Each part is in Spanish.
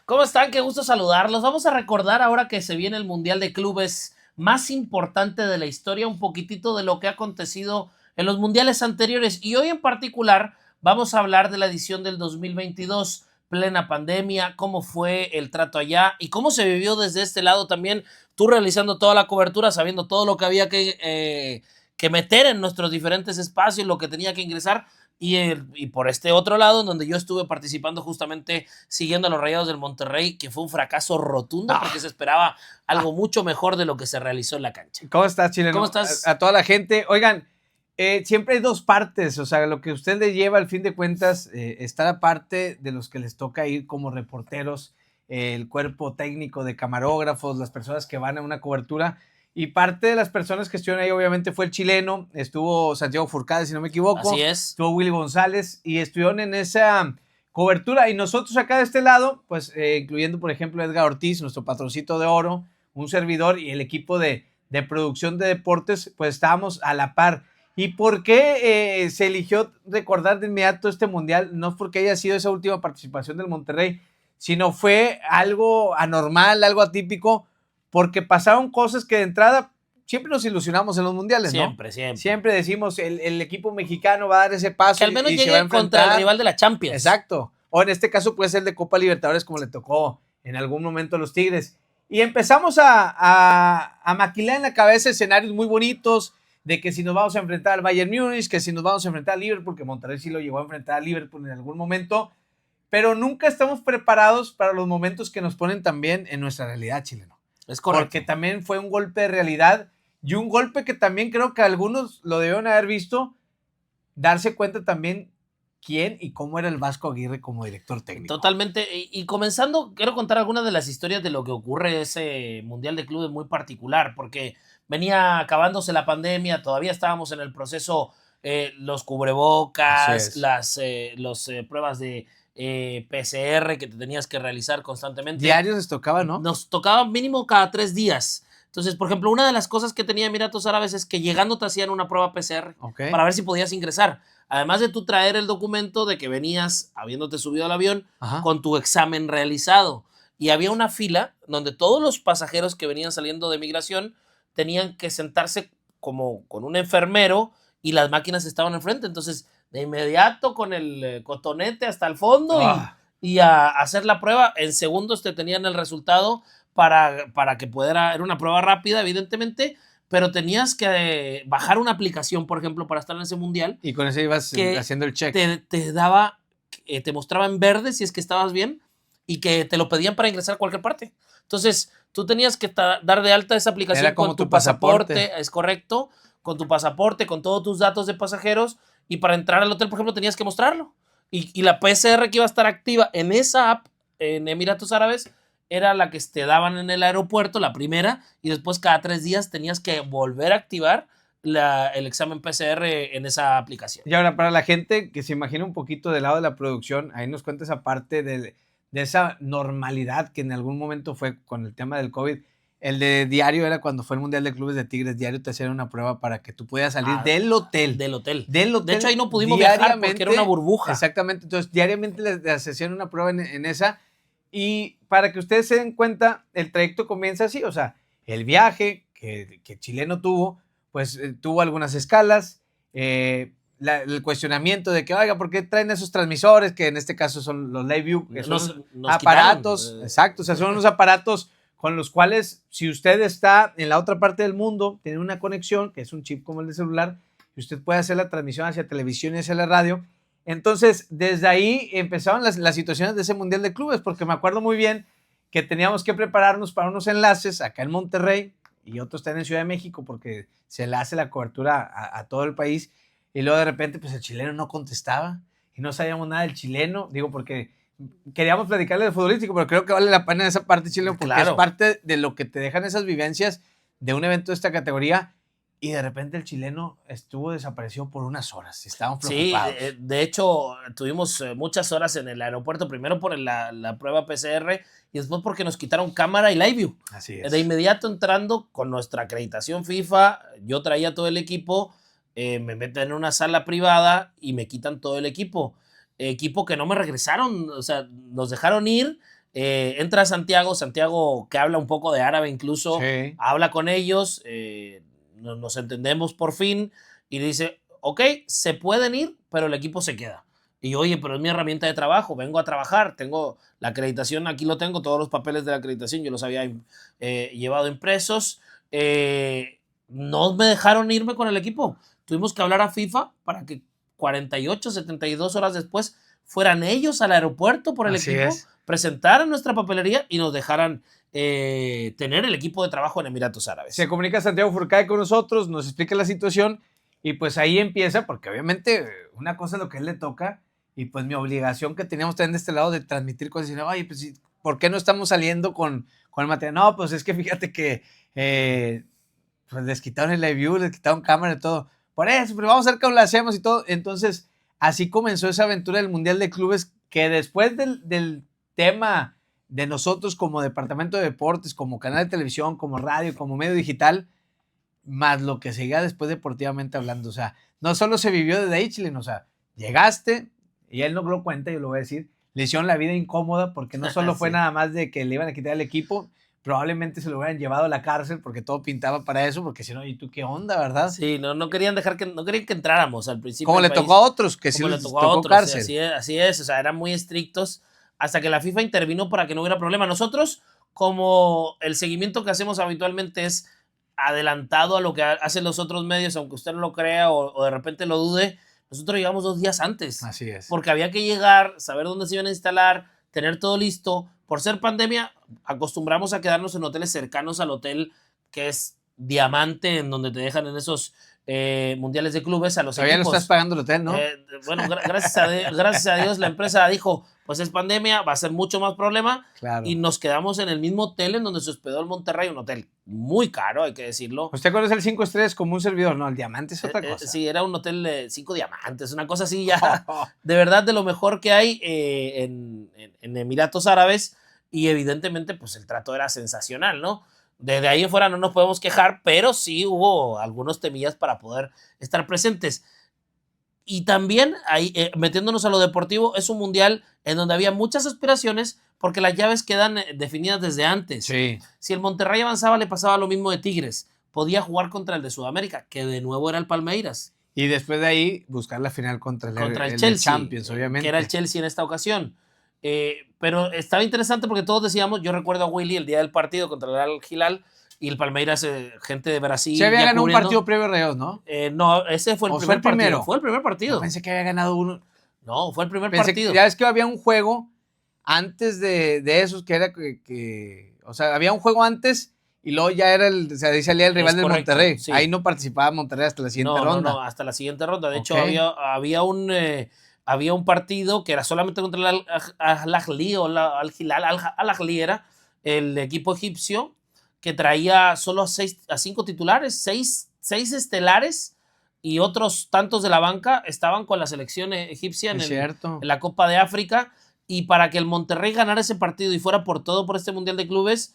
¿Cómo están? Qué gusto saludarlos. Vamos a recordar ahora que se viene el Mundial de Clubes más importante de la historia, un poquitito de lo que ha acontecido en los mundiales anteriores. Y hoy en particular vamos a hablar de la edición del 2022, plena pandemia, cómo fue el trato allá y cómo se vivió desde este lado también, tú realizando toda la cobertura, sabiendo todo lo que había que meter en nuestros diferentes espacios, lo que tenía que ingresar. Y por este otro lado, en donde yo estuve participando justamente siguiendo a los Rayados del Monterrey, que fue un fracaso rotundo porque se esperaba algo mucho mejor de lo que se realizó en la cancha. ¿Cómo estás, chileno? ¿Cómo estás? A toda la gente. Oigan, siempre hay dos partes, o sea, lo que usted le lleva al fin de cuentas está la parte de los que les toca ir como reporteros, el cuerpo técnico de camarógrafos, las personas que van a una cobertura. Y parte de las personas que estuvieron ahí, obviamente, fue el chileno, estuvo Santiago Furcade, si no me equivoco. Así es. Estuvo Willy González y estuvieron en esa cobertura. Y nosotros acá de este lado, pues, incluyendo, por ejemplo, Edgar Ortiz, nuestro patroncito de oro, un servidor y el equipo de producción de deportes, pues estábamos a la par. ¿Y por qué se eligió recordar de inmediato este mundial? No es porque haya sido esa última participación del Monterrey, sino fue algo anormal, algo atípico, porque pasaron cosas que de entrada siempre nos ilusionamos en los mundiales, ¿no? Siempre. Siempre decimos, el equipo mexicano va a dar ese paso. Que al menos y llegue se va a enfrentar contra el rival de la Champions. Exacto. O en este caso puede ser el de Copa Libertadores, como le tocó en algún momento a los Tigres. Y empezamos a maquilar en la cabeza escenarios muy bonitos, de que si nos vamos a enfrentar al Bayern Múnich, que si nos vamos a enfrentar al Liverpool, que Monterrey sí lo llegó a enfrentar al Liverpool en algún momento, pero nunca estamos preparados para los momentos que nos ponen también en nuestra realidad, chileno. Es correcto. Porque también fue un golpe de realidad y un golpe que también creo que algunos lo debieron haber visto, darse cuenta también quién y cómo era el Vasco Aguirre como director técnico. Totalmente. Y comenzando, quiero contar algunas de las historias de lo que ocurre ese Mundial de Clubes muy particular, porque venía acabándose la pandemia, todavía estábamos en el proceso, los cubrebocas, las pruebas de PCR que te tenías que realizar constantemente. Diarios les tocaba, ¿no? Nos tocaba mínimo cada 3 días. Entonces, por ejemplo, una de las cosas que tenía Emiratos Árabes es que llegando te hacían una prueba PCR para ver si podías ingresar. Además de tú traer el documento de que venías, habiéndote subido al avión, con tu examen realizado. Y había una fila donde todos los pasajeros que venían saliendo de migración tenían que sentarse como con un enfermero y las máquinas estaban enfrente. Entonces, de inmediato con el cotonete hasta el fondo y a hacer la prueba. En segundos te tenían el resultado para que pudiera, era una prueba rápida, evidentemente, pero tenías que bajar una aplicación, por ejemplo, para estar en ese mundial. Y con eso ibas haciendo el check. Te daba, te mostraba en verde si es que estabas bien y que te lo pedían para ingresar a cualquier parte. Entonces, tú tenías que dar de alta esa aplicación. Era como con tu pasaporte, es correcto, con tu pasaporte, con todos tus datos de pasajeros, y para entrar al hotel, por ejemplo, tenías que mostrarlo. Y la PCR que iba a estar activa en esa app, en Emiratos Árabes, era la que te daban en el aeropuerto, la primera, y después cada 3 días tenías que volver a activar el examen PCR en esa aplicación. Y ahora, para la gente que se imagina un poquito del lado de la producción, ahí nos cuenta esa parte de esa normalidad que en algún momento fue con el tema del COVID. El de diario era cuando fue el Mundial de Clubes de Tigres, diario te hacían una prueba para que tú pudieras salir del hotel. Del hotel. De hecho, ahí no pudimos viajar porque era una burbuja. Exactamente, entonces diariamente les hacían una prueba en esa. Y para que ustedes se den cuenta, el trayecto comienza así, o sea, el viaje que chileno tuvo, pues tuvo algunas escalas, el cuestionamiento de que, oiga, ¿por qué traen esos transmisores? Que en este caso son los LiveView, que son aparatos, exacto, o sea, son unos aparatos con los cuales, si usted está en la otra parte del mundo, tiene una conexión, que es un chip como el de celular, y usted puede hacer la transmisión hacia televisión y hacia la radio. Entonces, desde ahí empezaron las situaciones de ese Mundial de Clubes, porque me acuerdo muy bien que teníamos que prepararnos para unos enlaces acá en Monterrey y otros están en Ciudad de México, porque se le hace la cobertura a todo el país, y luego de repente pues el chileno no contestaba y no sabíamos nada del chileno, digo, porque queríamos platicarle del futbolístico, pero creo que vale la pena esa parte chileno, porque es parte de lo que te dejan esas vivencias de un evento de esta categoría. Y de repente el chileno estuvo desaparecido por unas horas. Estaban preocupados. Sí, de hecho, tuvimos muchas horas en el aeropuerto, primero por la prueba PCR y después porque nos quitaron cámara y LiveView. Así es. De inmediato entrando con nuestra acreditación FIFA, yo traía todo el equipo, me meten en una sala privada y me quitan todo el equipo. Equipo que no me regresaron, o sea, nos dejaron ir Entra Santiago que habla un poco de árabe incluso, habla con ellos, nos entendemos por fin y dice, ok, se pueden ir, pero el equipo se queda. Y oye, pero es mi herramienta de trabajo, vengo a trabajar, tengo la acreditación, aquí lo tengo, todos los papeles de la acreditación, yo los había llevado impresos. No me dejaron irme con el equipo. Tuvimos que hablar a FIFA para que 48, 72 horas después fueran ellos al aeropuerto por el equipo, presentaran nuestra papelería y nos dejaran tener el equipo de trabajo en Emiratos Árabes. Se comunica Santiago Furcade con nosotros, nos explica la situación y pues ahí empieza, porque obviamente una cosa es lo que a él le toca y pues mi obligación que teníamos también de este lado de transmitir cosas y decir, oye, pues ¿por qué no estamos saliendo con el material? No, pues es que fíjate que pues les quitaron el live view, les quitaron cámara y todo. Por eso, pero vamos a ver cómo lo hacemos y todo. Entonces, así comenzó esa aventura del Mundial de Clubes que después del tema de nosotros como departamento de deportes, como canal de televisión, como radio, como medio digital, más lo que seguía después deportivamente hablando. O sea, no solo se vivió desde ahí, Chileno, o sea, llegaste, y él no lo cuenta, yo lo voy a decir, le hicieron la vida incómoda porque no solo fue nada más de que le iban a quitar el equipo, probablemente se lo hubieran llevado a la cárcel porque todo pintaba para eso, porque si no, ¿y tú qué onda, verdad? Sí, no querían no querían que entráramos al principio. Como le tocó a otros, que sí les tocó cárcel. Así es, o sea, eran muy estrictos hasta que la FIFA intervino para que no hubiera problema. Nosotros, como el seguimiento que hacemos habitualmente es adelantado a lo que hacen los otros medios, aunque usted no lo crea o de repente lo dude, nosotros llegamos 2 días antes. Así es. Porque había que llegar, saber dónde se iban a instalar, tener todo listo. Por ser pandemia, acostumbramos a quedarnos en hoteles cercanos al hotel que es Diamante, en donde te dejan en esos mundiales de clubes a los Todavía equipos. No estás pagando el hotel, ¿no? Bueno, gracias a Dios la empresa dijo, pues es pandemia, va a ser mucho más problema. Claro. Y nos quedamos en el mismo hotel en donde se hospedó el Monterrey, un hotel muy caro, hay que decirlo. ¿Usted conoce el 5 estrellas como un servidor? No, el Diamante es otra cosa. Sí, era un hotel de 5 diamantes, una cosa así ya, de verdad de lo mejor que hay en Emiratos Árabes, y evidentemente pues el trato era sensacional, ¿no? Desde ahí en fuera no nos podemos quejar, pero sí hubo algunos temillas para poder estar presentes. Y también, ahí, metiéndonos a lo deportivo, es un mundial en donde había muchas aspiraciones porque las llaves quedan definidas desde antes. Sí. Si el Monterrey avanzaba, le pasaba lo mismo de Tigres. Podía jugar contra el de Sudamérica, que de nuevo era el Palmeiras. Y después de ahí, buscar la final contra el Chelsea, Champions, obviamente. Que era el Chelsea en esta ocasión. Pero estaba interesante porque todos decíamos, yo recuerdo a Willy el día del partido contra el Al Hilal y el Palmeiras, gente de Brasil. Se había ganado un partido previo a Reos, ¿no? No, ese fue el primer partido. Fue el primer partido. Yo pensé que había ganado uno. No, fue el primer partido. Ya es que había un juego antes de esos que era o sea, había un juego antes y luego ya era ahí salía el rival del Monterrey. Sí. Ahí no participaba Monterrey hasta la siguiente ronda. No, hasta la siguiente ronda. De hecho, había un partido que era solamente contra el Al-Ahly o Al Hilal. Al-Ahly era el equipo egipcio que traía solo a 5 titulares, 6 estelares y otros tantos de la banca estaban con la selección egipcia en la Copa de África. Y para que el Monterrey ganara ese partido y fuera por todo por este Mundial de Clubes,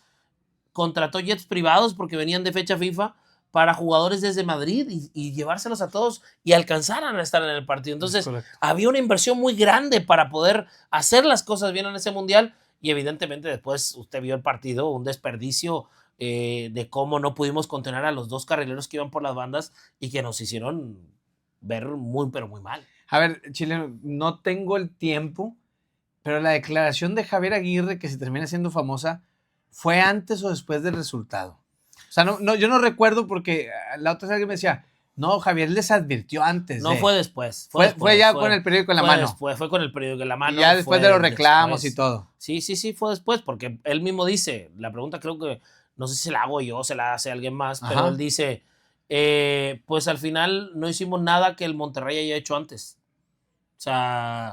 contrató jets privados porque venían de fecha FIFA para jugadores desde Madrid y llevárselos a todos y alcanzaran a estar en el partido. Entonces, había una inversión muy grande para poder hacer las cosas bien en ese Mundial y evidentemente después usted vio el partido, un desperdicio de cómo no pudimos contener a los 2 carrileros que iban por las bandas y que nos hicieron ver muy, pero muy mal. A ver, Chileno, no tengo el tiempo, pero la declaración de Javier Aguirre, que se termina siendo famosa, ¿fue antes o después del resultado? O sea, yo no recuerdo porque la otra vez alguien me decía, no, Javier les advirtió antes. No, fue después. Fue ya con el periódico en la mano. Fue con el periódico en la mano. Y ya después de los reclamos y todo. Sí, fue después, porque él mismo dice, la pregunta creo que, no sé si se la hago yo o se la hace alguien más, pero él dice, pues al final no hicimos nada que el Monterrey haya hecho antes.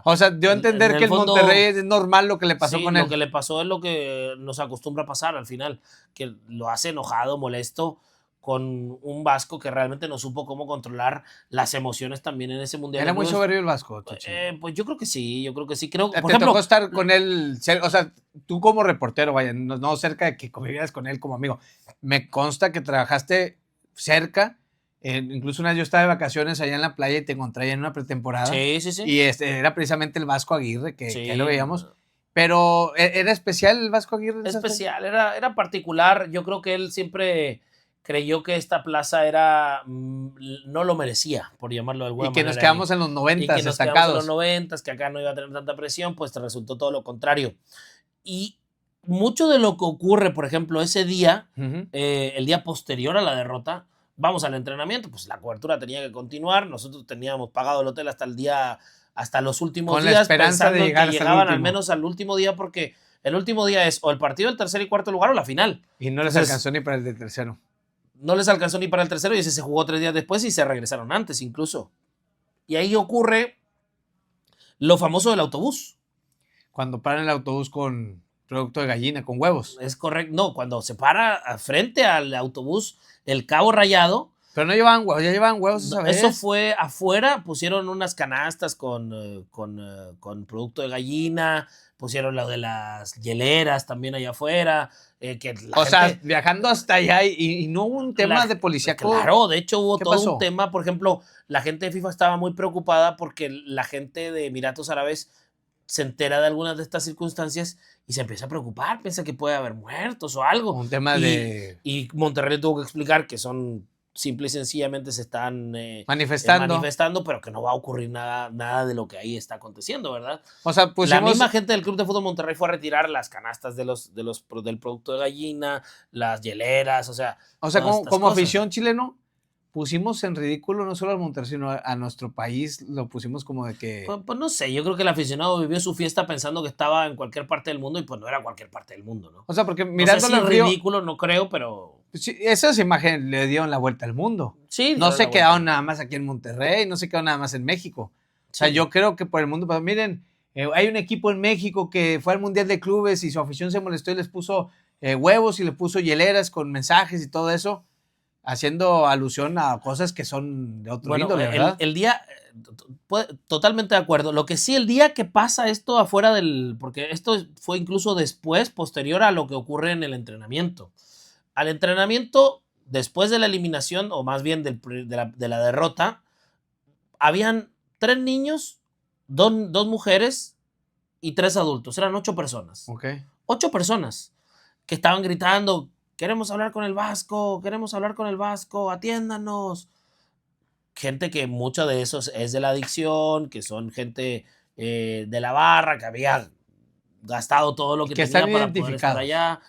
O sea, dio a entender que el Monterrey es normal lo que le pasó con él. Lo que le pasó es lo que nos acostumbra a pasar al final, que lo hace enojado, molesto, con un Vasco que realmente no supo cómo controlar las emociones también en ese Mundial. ¿Era muy soberbio el Vasco, pues yo creo que sí. Creo, por ejemplo, tocó estar con él, o sea, tú como reportero, vaya, no cerca de que convivieras con él como amigo. Me consta que trabajaste cerca. Incluso una vez yo estaba de vacaciones allá en la playa y te encontré allá en una pretemporada. Sí. Y era precisamente el Vasco Aguirre, que lo veíamos. Pero ¿era especial el Vasco Aguirre? Especial, era particular. Yo creo que él siempre creyó que esta plaza no lo merecía, por llamarlo de alguna manera. Y que manera. Nos quedamos en los 90 estancados. Quedamos en los 90, que acá no iba a tener tanta presión, pues te resultó todo lo contrario. Y mucho de lo que ocurre, por ejemplo, ese día, el día posterior a la derrota, vamos al entrenamiento, pues la cobertura tenía que continuar, nosotros teníamos pagado el hotel hasta los últimos con días, la esperanza de llegar que llegaban al menos al último día, porque el último día es o el partido del tercer y cuarto lugar o la final. Y no les alcanzó ni para el del tercero. No les alcanzó ni para el tercero y ese se jugó 3 días después y se regresaron antes incluso. Y ahí ocurre lo famoso del autobús. Cuando paran el autobús con producto de gallina, con huevos. Es correcto. No, cuando se para frente al autobús el Cabo Rayado. Pero no llevaban huevos, ya llevaban huevos esa vez. Eso fue afuera, pusieron unas canastas con producto de gallina, pusieron lo de las hieleras también allá afuera. Sea, viajando hasta allá y no hubo un tema de policíaco. Claro, de hecho hubo todo un tema. Por ejemplo, la gente de FIFA estaba muy preocupada porque la gente de Emiratos Árabes se entera de algunas de estas circunstancias y se empieza a preocupar, piensa que puede haber muertos o algo. Un tema Y Monterrey tuvo que explicar que son simple y sencillamente se están manifestando, pero que no va a ocurrir nada de lo que ahí está aconteciendo, ¿verdad? O sea, la misma gente del Club de Fútbol Monterrey fue a retirar las canastas del producto de gallina, las hieleras, o sea como afición chileno, pusimos en ridículo no solo al Monterrey, sino a nuestro país, lo pusimos como de que... Pues no sé, yo creo que el aficionado vivió su fiesta pensando que estaba en cualquier parte del mundo y pues no era cualquier parte del mundo, ¿no? O sea, porque mirándolo no sé si ridículo, no creo, pero... Sí, esas imágenes le dieron la vuelta al mundo. Sí. No se quedaron nada más aquí en Monterrey, no se quedaron nada más en México. O sea, yo creo que por el mundo, pues miren, hay un equipo en México que fue al Mundial de Clubes y su afición se molestó y les puso huevos y les puso hieleras con mensajes y todo eso, haciendo alusión a cosas que son de otro índole, ¿verdad? El día, totalmente de acuerdo. Lo que sí, el día que pasa esto afuera porque esto fue incluso después, posterior a lo que ocurre en el entrenamiento. Al entrenamiento, después de la eliminación, o más bien de la derrota, habían 3 niños, 2 mujeres y 3 adultos. Eran 8 personas. Okay. 8 personas que estaban gritando: queremos hablar con el Vasco, atiéndanos. Gente que mucho de esos es de la adicción, que son gente de la barra, que había gastado todo lo que tenía para poder estar allá.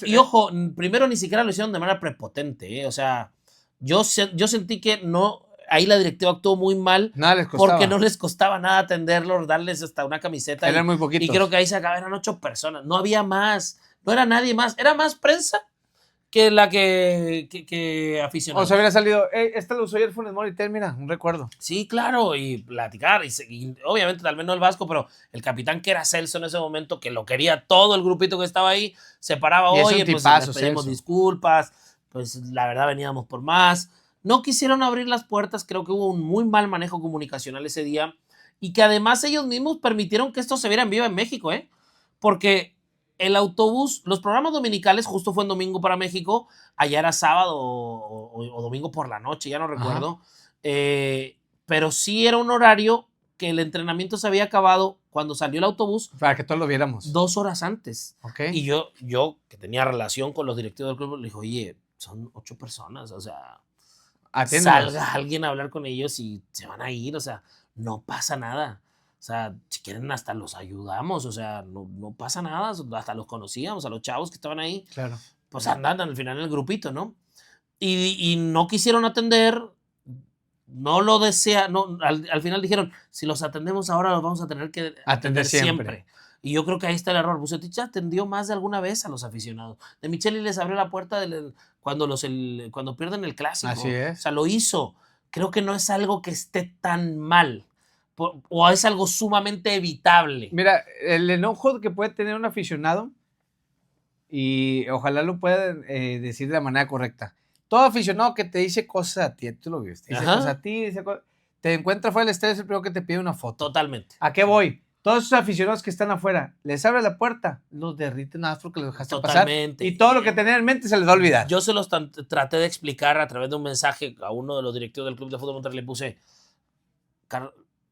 Y ojo, primero ni siquiera lo hicieron de manera prepotente, O sea, yo sentí que no, ahí la directiva actuó muy mal. Nada les costaba. Porque no les costaba nada atenderlos, darles hasta una camiseta. Eran muy poquitos. Y creo que ahí se acabaron, eran 8 personas. No había más, no era nadie más. Era más prensa que la que aficionados. O sea, hubiera salido, esta lo usó ayer Funes Mori, mira, un recuerdo. Sí, claro, y platicar, y obviamente tal vez no el Vasco, pero el capitán que era Celso en ese momento, que lo quería todo el grupito que estaba ahí, se paraba, oye, pues les pedimos disculpas, pues la verdad veníamos por más. No quisieron abrir las puertas, creo que hubo un muy mal manejo comunicacional ese día, y que además ellos mismos permitieron que esto se viera en vivo en México, porque el autobús, los programas dominicales, justo fue en domingo para México, allá era sábado o domingo por la noche, ya no recuerdo, pero sí era un horario que el entrenamiento se había acabado cuando salió el autobús. Para que todos lo viéramos. 2 horas antes. Okay. Y yo, que tenía relación con los directivos del club, le dije, oye, son 8 personas, o sea, salga alguien a hablar con ellos y se van a ir, o sea, no pasa nada. O sea, si quieren hasta los ayudamos, o sea, no pasa nada, hasta los conocíamos, a los chavos que estaban ahí. Claro. Pues andan al final en el grupito, ¿no? Y no quisieron atender, no lo desean, no, al final dijeron, si los atendemos ahora, los vamos a tener que atender siempre. Y yo creo que ahí está el error. Vucetich atendió más de alguna vez a los aficionados. De Micheli les abrió la puerta cuando pierden el clásico. Así es. O sea, lo hizo. Creo que no es algo que esté tan mal. O es algo sumamente evitable. Mira, el enojo que puede tener un aficionado, y ojalá lo pueda decir de la manera correcta. Todo aficionado que te dice cosas a ti, tú lo viste, dice cosas a ti, te encuentra fuera del estadio, es el primero que te pide una foto. Totalmente. ¿A qué voy? Todos esos aficionados que están afuera, les abre la puerta, los derriten nada más porque los dejaste pasar. Y todo lo que tenían en mente se les va a olvidar. Yo se los traté de explicar a través de un mensaje a uno de los directivos del Club de Fútbol Monterrey. Le puse,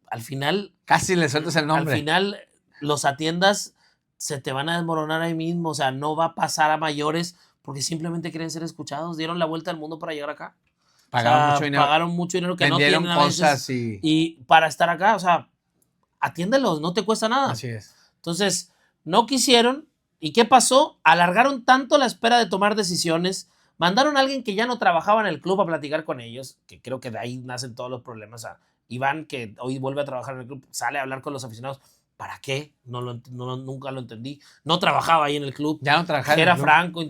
al final... Casi le sueltas el nombre. Al final, los atiendas, se te van a desmoronar ahí mismo. O sea, no va a pasar a mayores porque simplemente quieren ser escuchados. Dieron la vuelta al mundo para llegar acá. Pagaron mucho dinero que vendieron no tienen a cosas veces. Y para estar acá, o sea, atiéndelos, no te cuesta nada. Así es. Entonces, no quisieron. ¿Y qué pasó? Alargaron tanto la espera de tomar decisiones. Mandaron a alguien que ya no trabajaba en el club a platicar con ellos, que creo que de ahí nacen todos los problemas. A Iván, que hoy vuelve a trabajar en el club, sale a hablar con los aficionados. ¿Para qué? Nunca lo entendí. No trabajaba ahí en el club. Ya no trabajaba. Era Franco.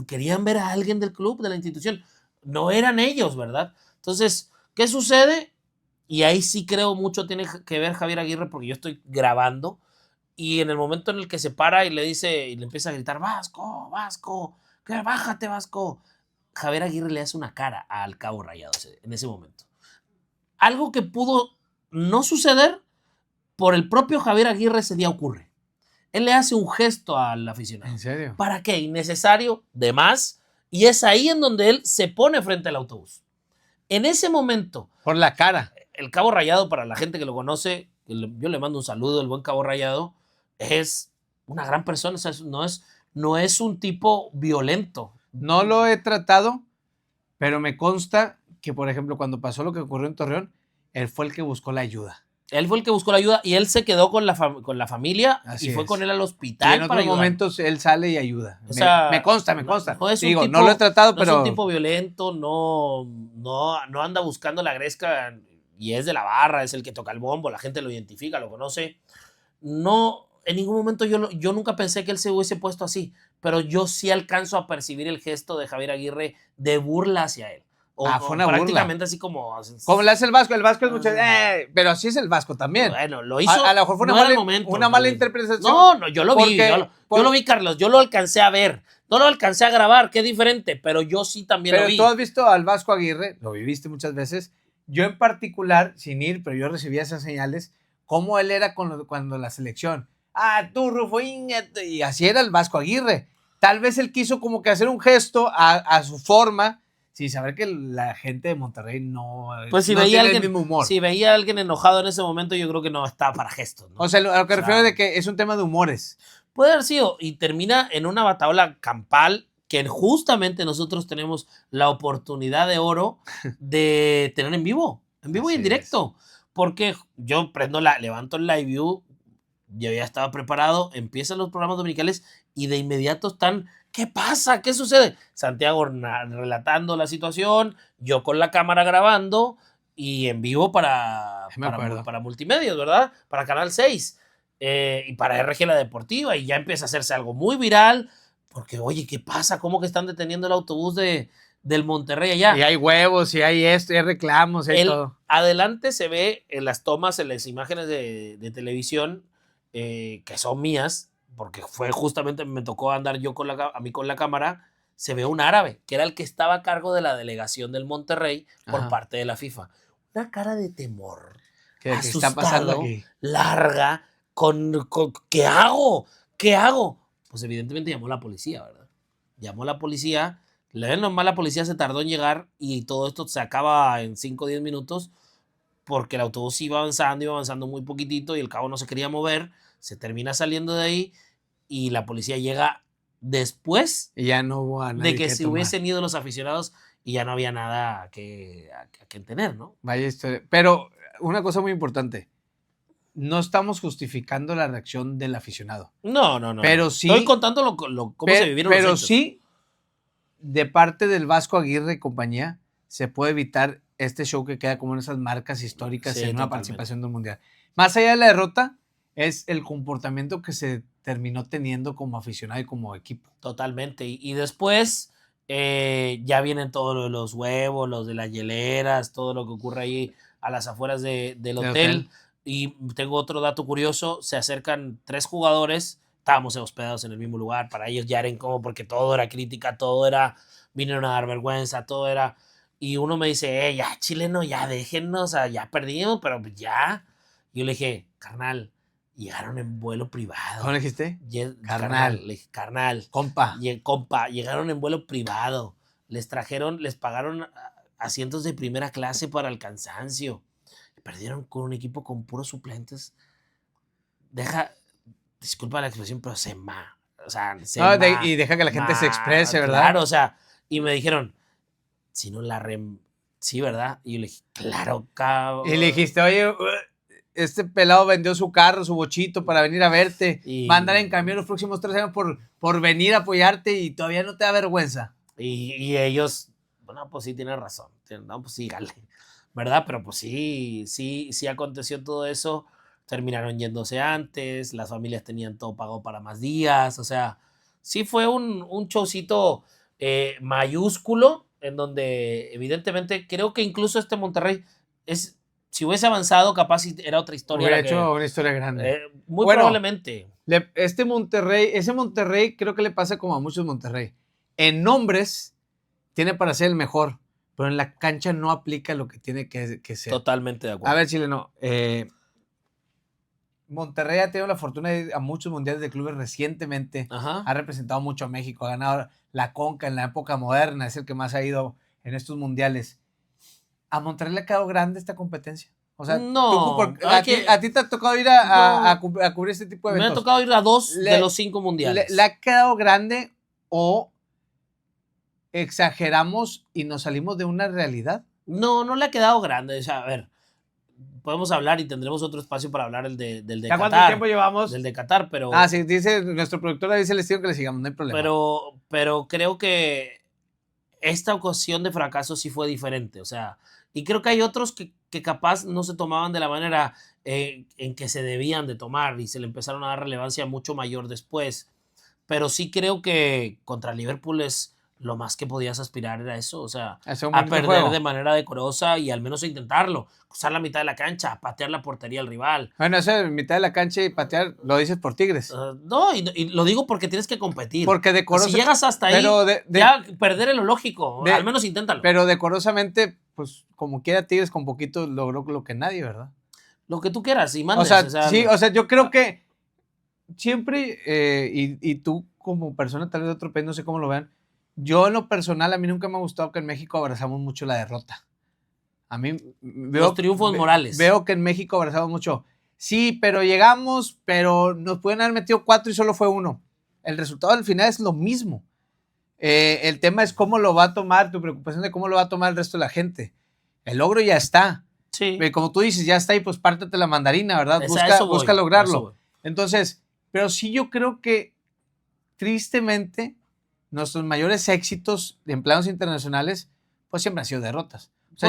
Querían ver a alguien del club, de la institución. No eran ellos, ¿verdad? Entonces, ¿qué sucede? Y ahí sí creo mucho tiene que ver Javier Aguirre, porque yo estoy grabando y en el momento en el que se para y le dice y le empieza a gritar, Vasco, que bájate, Vasco. Javier Aguirre le hace una cara al Cabo Rayado en ese momento. Algo que pudo no suceder, por el propio Javier Aguirre ese día ocurre. Él le hace un gesto al aficionado. ¿En serio? ¿Para qué? Innecesario, de más. Y es ahí en donde él se pone frente al autobús. En ese momento. Por la cara. El Cabo Rayado, para la gente que lo conoce, yo le mando un saludo, el buen Cabo Rayado, es una gran persona. O sea, no es un tipo violento. No lo he tratado, pero me consta que, por ejemplo, cuando pasó lo que ocurrió en Torreón, él fue el que buscó la ayuda. Él fue el que buscó la ayuda y él se quedó con la familia. Así y fue con él al hospital. Y en otros momentos él sale y ayuda. O sea, me consta. No Digo, no lo he tratado, pero. No es un tipo violento, no anda buscando la gresca y es de la barra, es el que toca el bombo, la gente lo identifica, lo conoce. No, en ningún momento yo nunca pensé que él se hubiese puesto así, pero yo sí alcanzo a percibir el gesto de Javier Aguirre de burla hacia él. Fue una prácticamente burla. Así como le hace el Vasco es mucho. Pero así es el Vasco también. Bueno, lo hizo. A lo mejor fue una mala interpretación. No, yo lo vi. Yo lo vi, Carlos. Yo lo alcancé a ver. No lo alcancé a grabar, qué diferente, pero yo sí también lo vi. Pero tú has visto al Vasco Aguirre, lo viviste muchas veces. Yo en particular, sin ir, pero yo recibía esas señales, cómo él era cuando la selección. Tú, Rufo, y así era el Vasco Aguirre. Tal vez él quiso como que hacer un gesto a su forma, sin saber que la gente de Monterrey no, pues si no veía tiene el mismo humor. Si veía a alguien enojado en ese momento, yo creo que no estaba para gestos, ¿no? O sea, a lo que refiero de que es un tema de humores. Puede haber sido, y termina en una bataola campal que justamente nosotros tenemos la oportunidad de oro de tener en vivo y en directo. Porque yo levanto el live view, yo ya estaba preparado, empiezan los programas dominicales y de inmediato están, ¿qué pasa? ¿Qué sucede? Santiago relatando la situación, yo con la cámara grabando y en vivo para multimedios, ¿verdad? Para Canal 6 y para RG La Deportiva, y ya empieza a hacerse algo muy viral porque, oye, ¿qué pasa? ¿Cómo que están deteniendo el autobús del Monterrey allá? Y hay huevos, y hay esto, y hay reclamos, y hay todo. Adelante se ve en las tomas, en las imágenes de televisión, que son mías, porque fue justamente, me tocó andar yo con la cámara, se ve un árabe, que era el que estaba a cargo de la delegación del Monterrey por parte de la FIFA. Una cara de temor, asustado, ¿qué está pasando aquí? Larga, ¿qué hago? ¿Qué hago? Pues evidentemente llamó a la policía, ¿verdad? Llamó a la policía, nomás la policía se tardó en llegar y todo esto se acaba en 5 o 10 minutos, porque el autobús iba avanzando muy poquitito y el cabo no se quería mover, se termina saliendo de ahí y la policía llega después y ya no hubo a nadie de que se hubiesen ido los aficionados y ya no había nada que tener, ¿no? Vaya historia. Pero una cosa muy importante, no estamos justificando la reacción del aficionado. No. Pero sí, estoy contando cómo se vivieron los hechos. Pero sí, de parte del Vasco Aguirre y compañía, se puede evitar este show que queda como en esas marcas históricas en una participación del Mundial. Más allá de la derrota, es el comportamiento que se terminó teniendo como aficionado y como equipo. Totalmente. Y después ya vienen todos los huevos, los de las hieleras, todo lo que ocurre ahí a las afueras del hotel. Y tengo otro dato curioso, se acercan 3 jugadores, estábamos hospedados en el mismo lugar, para ellos ya era incómodo porque todo era crítica, vinieron a dar vergüenza, todo era... Y uno me dice, ya chileno, ya déjennos, ya perdimos, pero ya. Yo le dije, carnal, llegaron en vuelo privado. ¿Cómo le dijiste? Carnal. Le dije, carnal. Compa. Llegaron en vuelo privado. Les pagaron asientos de primera clase para el cansancio. Perdieron con un equipo con puros suplentes. disculpa la expresión, pero o sea, y deja que la gente se exprese, ¿verdad? Claro, o sea, y me dijeron, si no sí, ¿verdad? Y yo le dije, claro, cabrón. Y le dijiste, oye, este pelado vendió su carro, su bochito para venir a verte, va a andar en camión los próximos 3 años por venir a apoyarte y todavía no te da vergüenza. Y ellos, bueno, pues sí, tienen razón, no, pues sí, dale, ¿verdad? Pero pues sí aconteció todo eso. Terminaron yéndose antes, las familias tenían todo pago para más días, o sea, sí fue un showcito mayúsculo, en donde evidentemente creo que incluso este Monterrey, si hubiese avanzado, capaz era otra historia. Hubiera hecho una historia grande. Muy probablemente. Ese Monterrey creo que le pasa como a muchos Monterrey. En nombres tiene para ser el mejor, pero en la cancha no aplica lo que tiene que ser. Totalmente de acuerdo. A ver, chileno, Monterrey ha tenido la fortuna de ir a muchos mundiales de clubes recientemente. Ajá. Ha representado mucho a México, ha ganado la Conca en la época moderna, es el que más ha ido en estos mundiales. ¿A Monterrey le ha quedado grande esta competencia? O sea, no. ¿a ti te ha tocado ir a cubrir este tipo de eventos? Me ha tocado ir a 2 de los 5 mundiales. ¿Le ha quedado grande o exageramos y nos salimos de una realidad? No le ha quedado grande. O sea, a ver, podemos hablar y tendremos otro espacio para hablar del de Qatar. ¿Cuánto tiempo llevamos? Del de Qatar, pero... sí, dice nuestro productor, dice el estilo que le sigamos, no hay problema. Pero creo que esta ocasión de fracaso sí fue diferente, o sea, y creo que hay otros que capaz no se tomaban de la manera en que se debían de tomar y se le empezaron a dar relevancia mucho mayor después, pero sí creo que contra Liverpool es lo más que podías aspirar era eso, o sea, a perder de manera decorosa y al menos a intentarlo, cruzar la mitad de la cancha, patear la portería al rival. Bueno, eso de mitad de la cancha y patear, lo dices por Tigres. No, y lo digo porque tienes que competir. Porque decoroso. Si llegas hasta ahí, ya perder es lo lógico, al menos inténtalo. Pero decorosamente, pues como quiera Tigres con poquito logró lo que nadie, ¿verdad? Lo que tú quieras y mandes. Sí, o sea, yo creo que siempre, y tú como persona tal vez de otro país, no sé cómo lo vean, yo en lo personal, a mí nunca me ha gustado que en México abrazamos mucho la derrota. A mí los triunfos morales. Veo que en México abrazamos mucho. Sí, pero llegamos, pero nos pueden haber metido 4 y solo fue 1. El resultado al final es lo mismo. El tema es cómo lo va a tomar, tu preocupación de cómo lo va a tomar el resto de la gente. El logro ya está. Sí. Como tú dices, ya está y pues pártate la mandarina, ¿verdad? Busca lograrlo. Entonces, pero sí yo creo que tristemente nuestros mayores éxitos de empleados internacionales pues siempre han sido derrotas. O sea,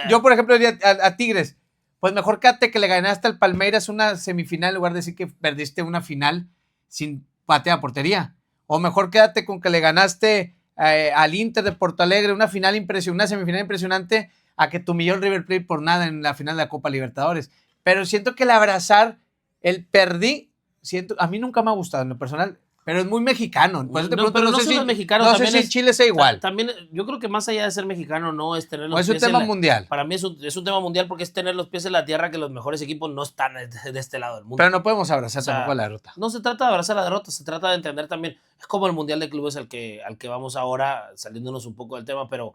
yo, por ejemplo, diría a Tigres, pues mejor quédate que le ganaste al Palmeiras una semifinal en lugar de decir que perdiste una final sin patea a portería. O mejor quédate con que le ganaste al Inter de Porto Alegre una semifinal impresionante a que tu millón River Plate por nada en la final de la Copa Libertadores. Pero siento que el abrazar, el perdí, a mí nunca me ha gustado en lo personal. Pero es muy mexicano. No sé si mexicano, no sé si en Chile sea igual. También, yo creo que más allá de ser mexicano, no es tener los pies. Es un tema mundial. Para mí es un tema mundial porque es tener los pies en la tierra, que los mejores equipos no están de este lado del mundo. Pero no podemos abrazar tampoco la derrota. No se trata de abrazar la derrota, se trata de entender también. Es como el mundial de clubes al que vamos ahora, saliéndonos un poco del tema, pero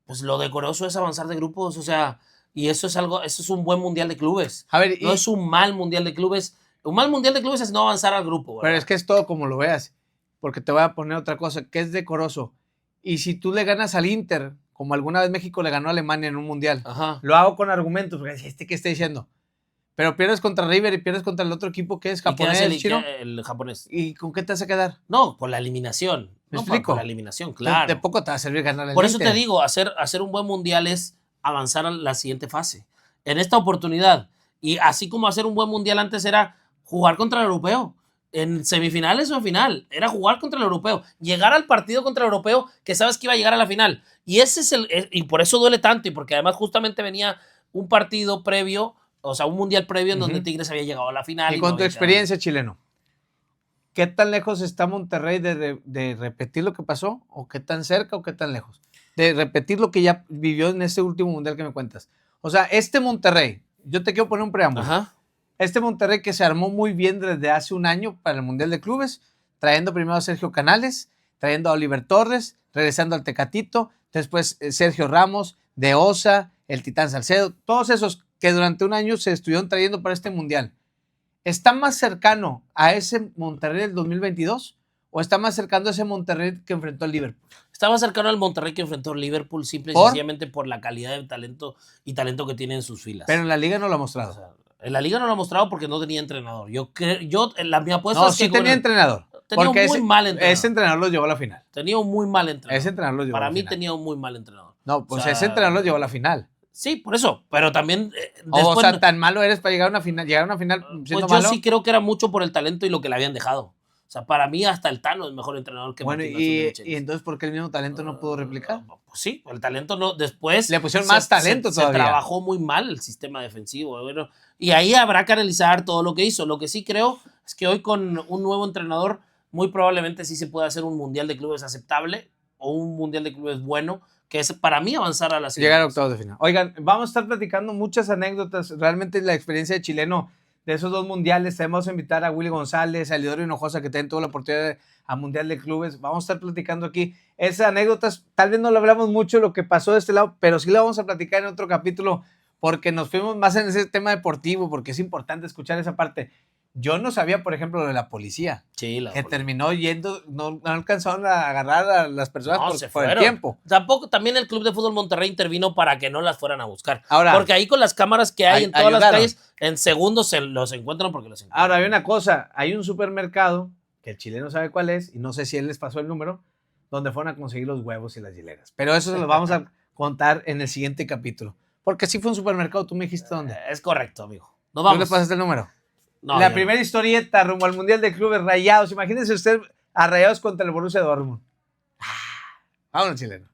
pues lo decoroso es avanzar de grupos, o sea, y eso es un buen mundial de clubes. A ver, no es un mal mundial de clubes. Un mal mundial de clubes es no avanzar al grupo, ¿verdad? Pero es que es todo como lo veas. Porque te voy a poner otra cosa, que es decoroso. Y si tú le ganas al Inter, como alguna vez México le ganó a Alemania en un mundial, lo hago con argumentos, porque ¿qué está diciendo? Pero pierdes contra River y pierdes contra el otro equipo que es japonés, el japonés. ¿Y con qué te vas a quedar? No, por la eliminación. ¿Me explico? Por la eliminación, claro. De poco te va a servir ganar el Por eso Inter. te digo, hacer un buen mundial es avanzar a la siguiente fase. En esta oportunidad, y así como hacer un buen mundial antes era jugar contra el europeo. En semifinales o en final, era jugar contra el europeo, llegar al partido contra el europeo que sabes que iba a llegar a la final. Y y por eso duele tanto, y porque además justamente venía un partido previo, o sea, un mundial previo en donde Tigres había llegado a la final. Y con tu experiencia, chileno, ¿qué tan lejos está Monterrey de repetir lo que pasó? ¿O qué tan cerca o qué tan lejos? De repetir lo que ya vivió en ese último mundial que me cuentas. O sea, este Monterrey, yo te quiero poner un preámbulo. Ajá. Este Monterrey que se armó muy bien desde hace un año para el Mundial de Clubes, trayendo primero a Sergio Canales, trayendo a Oliver Torres, regresando al Tecatito, después Sergio Ramos, De Osa, el Titán Salcedo, todos esos que durante un año se estuvieron trayendo para este Mundial. ¿está más cercano a ese Monterrey del 2022 o está más cercano a ese Monterrey que enfrentó al Liverpool? Estaba cercano al Monterrey que enfrentó al Liverpool simple y sencillamente por la calidad de talento que tiene en sus filas. Pero en la liga no lo ha mostrado. O sea, en la liga no lo ha mostrado porque no tenía entrenador. Mi apuesta no, es que sí tenía entrenador. Tenía un muy mal entrenador. Ese entrenador lo llevó a la final. Tenía un muy mal entrenador. Ese entrenador lo llevó Para a la mí final. tenía un muy mal entrenador. No, pues ese entrenador lo llevó a la final. Sí, por eso. Pero también después, o sea, tan malo eres para llegar a una final siendo pues yo malo. sí creo que era mucho por el talento y lo que le habían dejado. O sea, para mí hasta el Tano es mejor entrenador que Martín García. Y entonces, ¿por qué el mismo talento no pudo replicar? Pues sí, el talento no. Después le pusieron más talento todavía. Se trabajó muy mal el sistema defensivo. Bueno, y ahí habrá que analizar todo lo que hizo. Lo que sí creo es que hoy con un nuevo entrenador muy probablemente sí se puede hacer un mundial de clubes aceptable o un mundial de clubes bueno, que es para mí avanzar a la siguiente. Llegar a octavos de final. Oigan, vamos a estar platicando muchas anécdotas. Realmente la experiencia de chileno de esos 2 mundiales. Vamos a invitar a Willy González, a Lidoro Hinojosa, que también tuvo la oportunidad a Mundial de Clubes. Vamos a estar platicando aquí esas anécdotas. Tal vez no lo hablamos mucho lo que pasó de este lado, pero sí lo vamos a platicar en otro capítulo porque nos fuimos más en ese tema deportivo, porque es importante escuchar esa parte. Yo no sabía, por ejemplo, lo de la policía. Sí, que terminó yendo, no alcanzaron a agarrar a las personas por el tiempo. Tampoco, también el Club de Fútbol Monterrey intervino para que no las fueran a buscar. Ahora, porque ahí con las cámaras que hay en todas las calles, en segundos se los encuentran porque los encuentran. Ahora, hay una cosa, hay un supermercado, que el chileno sabe cuál es, y no sé si él les pasó el número, donde fueron a conseguir los huevos y las hieleras. Pero eso se los vamos a contar en el siguiente capítulo. Porque sí fue un supermercado, tú me dijiste dónde. Es correcto, amigo. Nos vamos. ¿Tú le pasaste el número? No, la primera historieta rumbo al Mundial de Clubes Rayados. Imagínense usted a Rayados contra el Borussia Dortmund. Vámonos, chileno.